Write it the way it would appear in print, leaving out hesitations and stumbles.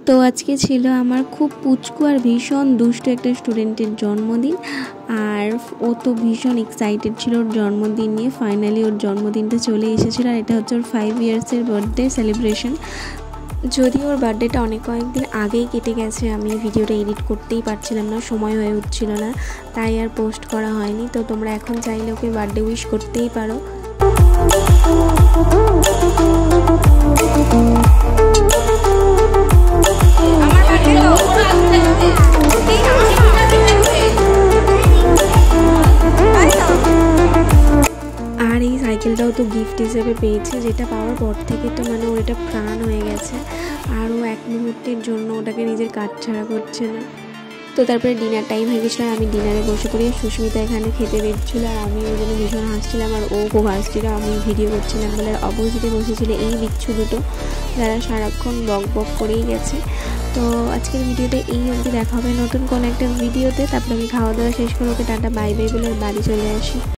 তো আজকে ছিল আমার খুব পুচকু আর ভীষণ দুষ্ট একটা স্টুডেন্টের জন্মদিন। আর ও তো ভীষণ এক্সাইটেড ছিল ওর জন্মদিন নিয়ে। ফাইনালি ওর জন্মদিনটা চলে এসেছিলো। আর এটা হচ্ছে ওর 5 ইয়ার্সের বার্থডে সেলিব্রেশন। যদিও ওর বার্থডেটা কয়েকদিন আগেই কেটে গেছে, আমি ভিডিওটা এডিট করতেই পারছিলাম না, সময় হয়ে উঠছিল না, তাই আর পোস্ট করা হয়নি। তো তোমরা এখন চাইলে ওকে বার্থডে উইশ করতেই পারো। আর এই সাইকেলটাও তো গিফট হিসেবে পেয়েছে, যেটা পাওয়ার পর থেকে তো মানে ওর এটা প্রাণ হয়ে গেছে। আর ও এক মুহূর্তের জন্য ওটাকে নিজের কাজ ছাড়া করছে না। তো তারপরে ডিনার টাইম হয়ে গেছিলো, আমি ডিনারে বসে পড়ি। সুস্মিতা এখানে খেতে বেরোচ্ছিলো আর আমি ওই জন্য ভীষণ হাসছিলাম আর ও খুব হাসছিল। আমি ভিডিও করছিলাম বলে অপোজিটে বসেছিল এই বিচ্ছু দুটো, যারা সারাক্ষণ বক বক করেই গেছে। তো আজকের ভিডিওটা এই অবধি, দেখা হবে নতুন কোনো একটা ভিডিওতে। তারপরে আমি খাওয়া দাওয়া শেষ করে ওকে টাটা বাই বাই বলে বাড়ি চলে আসি।